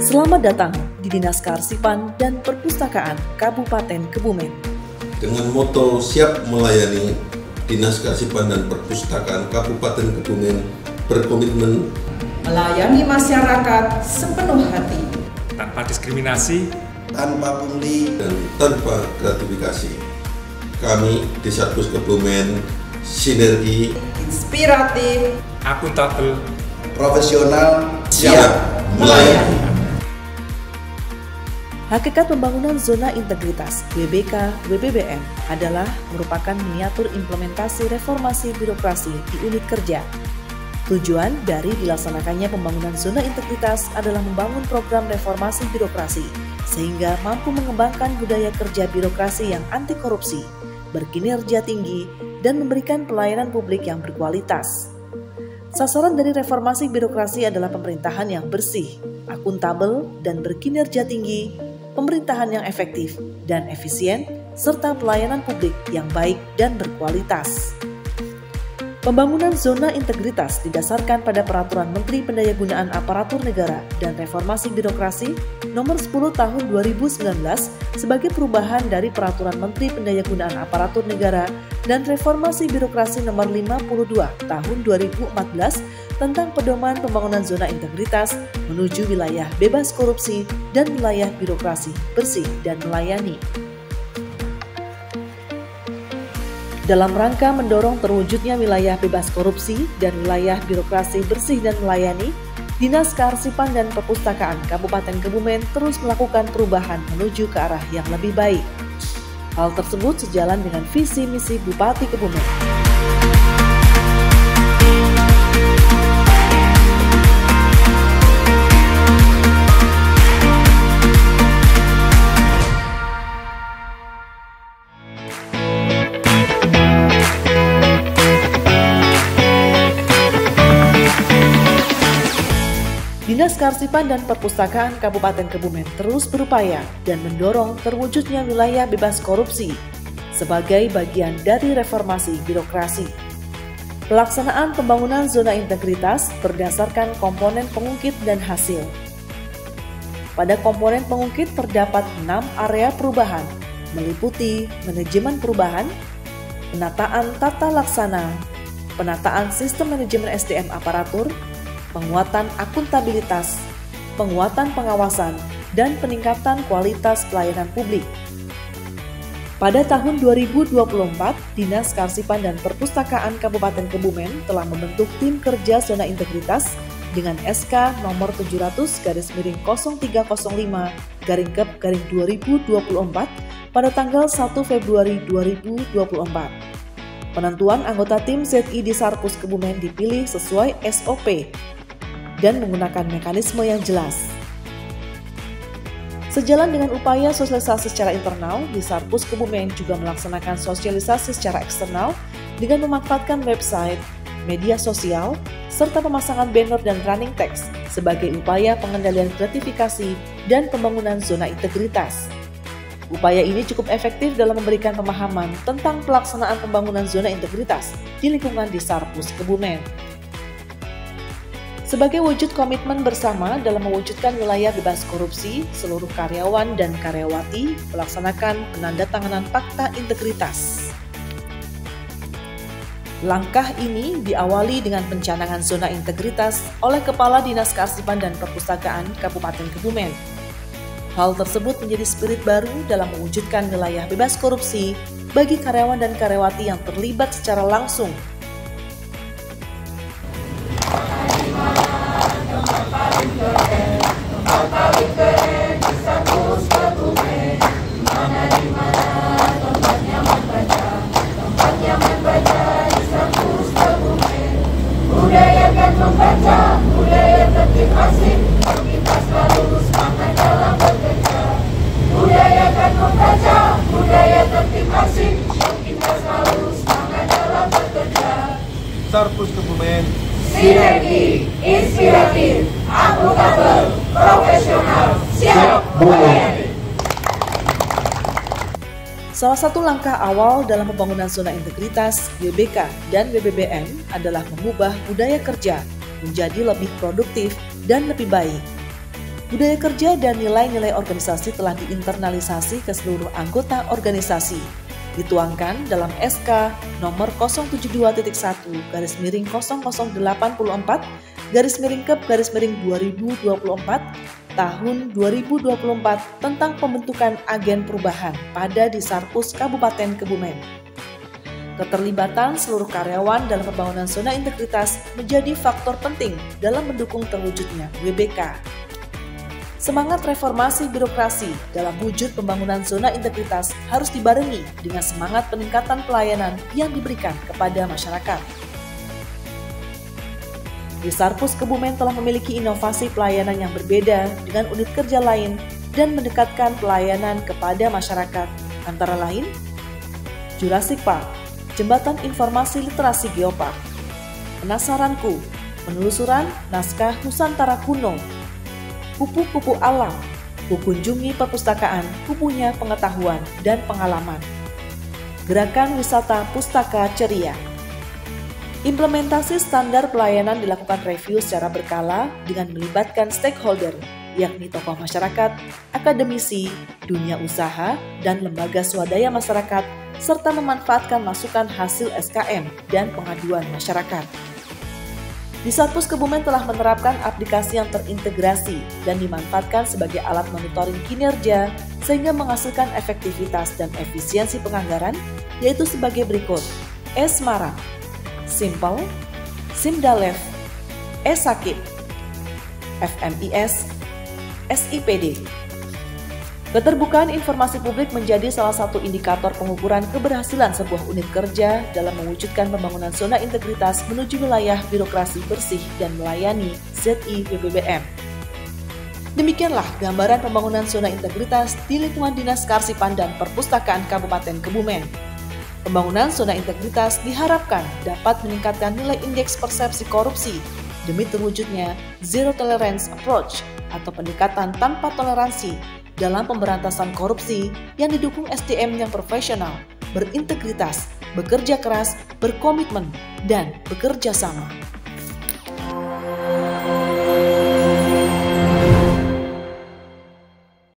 Selamat datang di Dinas Kearsipan dan Perpustakaan Kabupaten Kebumen. Dengan moto siap melayani, Dinas Kearsipan dan Perpustakaan Kabupaten Kebumen berkomitmen melayani masyarakat sepenuh hati, tanpa diskriminasi, tanpa pungli, dan tanpa gratifikasi. Kami di Satpus Kebumen sinergi, inspiratif, akuntabel, profesional, siap melayani. Hakikat pembangunan zona integritas WBK-WBBN adalah merupakan miniatur implementasi reformasi birokrasi di unit kerja. Tujuan dari dilaksanakannya pembangunan zona integritas adalah membangun program reformasi birokrasi sehingga mampu mengembangkan budaya kerja birokrasi yang anti korupsi, berkinerja tinggi, dan memberikan pelayanan publik yang berkualitas. Sasaran dari reformasi birokrasi adalah pemerintahan yang bersih, akuntabel, dan berkinerja tinggi, pemerintahan yang efektif dan efisien, serta pelayanan publik yang baik dan berkualitas. Pembangunan zona integritas didasarkan pada Peraturan Menteri Pendayagunaan Aparatur Negara dan Reformasi Birokrasi Nomor 10 Tahun 2019 sebagai perubahan dari Peraturan Menteri Pendayagunaan Aparatur Negara dan Reformasi Birokrasi Nomor 52 Tahun 2014 tentang pedoman pembangunan zona integritas menuju wilayah bebas korupsi dan wilayah birokrasi bersih dan melayani. Dalam rangka mendorong terwujudnya wilayah bebas korupsi dan wilayah birokrasi bersih dan melayani, Dinas Kearsipan dan Perpustakaan Kabupaten Kebumen terus melakukan perubahan menuju ke arah yang lebih baik. Hal tersebut sejalan dengan visi misi Bupati Kebumen. Dinas Kearsipan dan Perpustakaan Kabupaten Kebumen terus berupaya dan mendorong terwujudnya wilayah bebas korupsi sebagai bagian dari reformasi birokrasi. Pelaksanaan pembangunan zona integritas berdasarkan komponen pengungkit dan hasil. Pada komponen pengungkit terdapat 6 area perubahan, meliputi manajemen perubahan, penataan tata laksana, penataan sistem manajemen SDM aparatur, penguatan akuntabilitas, penguatan pengawasan, dan peningkatan kualitas pelayanan publik. Pada tahun 2024, Dinas Kearsipan dan Perpustakaan Kabupaten Kebumen telah membentuk tim kerja zona integritas dengan SK nomor 700-0305-2024 pada tanggal 1 Februari 2024. Penentuan anggota tim ZI di Sarpus Kebumen dipilih sesuai SOP dan menggunakan mekanisme yang jelas. Sejalan dengan upaya sosialisasi secara internal, di Sarpus Kebumen juga melaksanakan sosialisasi secara eksternal dengan memanfaatkan website, media sosial, serta pemasangan banner dan running text sebagai upaya pengendalian gratifikasi dan pembangunan zona integritas. Upaya ini cukup efektif dalam memberikan pemahaman tentang pelaksanaan pembangunan zona integritas di lingkungan di Sarpus Kebumen. Sebagai wujud komitmen bersama dalam mewujudkan wilayah bebas korupsi, seluruh karyawan dan karyawati melaksanakan penandatanganan Fakta Integritas. Langkah ini diawali dengan pencanangan zona integritas oleh Kepala Dinas Kearsipan dan Perpustakaan Kabupaten Kebumen. Hal tersebut menjadi spirit baru dalam mewujudkan wilayah bebas korupsi bagi karyawan dan karyawati yang terlibat secara langsung. Budayakan membaca, budaya tertib asik, kita selalu semangat dalam bekerja. Sarpus Kebumen. Sinergi, inspiratif, akuntabel, profesional, siap melayani. Salah satu langkah awal dalam pembangunan zona integritas WBK dan WBBM adalah mengubah budaya kerja menjadi lebih produktif dan lebih baik. Budaya kerja dan nilai-nilai organisasi telah diinternalisasi ke seluruh anggota organisasi, dituangkan dalam SK nomor 072.1/08084/Kep/2024 tahun 2024 tentang pembentukan agen perubahan pada Disarpus Kabupaten Kebumen. Keterlibatan seluruh karyawan dalam pembangunan zona integritas menjadi faktor penting dalam mendukung terwujudnya WBK. Semangat reformasi birokrasi dalam wujud pembangunan zona integritas harus dibarengi dengan semangat peningkatan pelayanan yang diberikan kepada masyarakat. Disarpus Kebumen telah memiliki inovasi pelayanan yang berbeda dengan unit kerja lain dan mendekatkan pelayanan kepada masyarakat, antara lain Jurassic Park, Jembatan Informasi Literasi Geopark, Penasaranku, penelusuran naskah Nusantara kuno, Kupu-kupu alam, kunjungi perpustakaan, kupunya pengetahuan dan pengalaman, Gerakan Wisata Pustaka Ceria. Implementasi standar pelayanan dilakukan review secara berkala dengan melibatkan stakeholder, yakni tokoh masyarakat, akademisi, dunia usaha, dan lembaga swadaya masyarakat, serta memanfaatkan masukan hasil SKM dan pengaduan masyarakat. Disarpus Kebumen telah menerapkan aplikasi yang terintegrasi dan dimanfaatkan sebagai alat monitoring kinerja sehingga menghasilkan efektivitas dan efisiensi penganggaran, yaitu sebagai berikut: E-Semarang, Simple, Simdalef, E-Sakip, FMIS, SIPD. Keterbukaan informasi publik menjadi salah satu indikator pengukuran keberhasilan sebuah unit kerja dalam mewujudkan pembangunan zona integritas menuju wilayah birokrasi bersih dan melayani ZI-WBBM. Demikianlah gambaran pembangunan zona integritas di lingkungan Dinas Kearsipan dan Perpustakaan Kabupaten Kebumen. Pembangunan zona integritas diharapkan dapat meningkatkan nilai indeks persepsi korupsi demi terwujudnya Zero Tolerance Approach atau pendekatan tanpa toleransi dalam pemberantasan korupsi yang didukung SDM yang profesional, berintegritas, bekerja keras, berkomitmen, dan bekerja sama.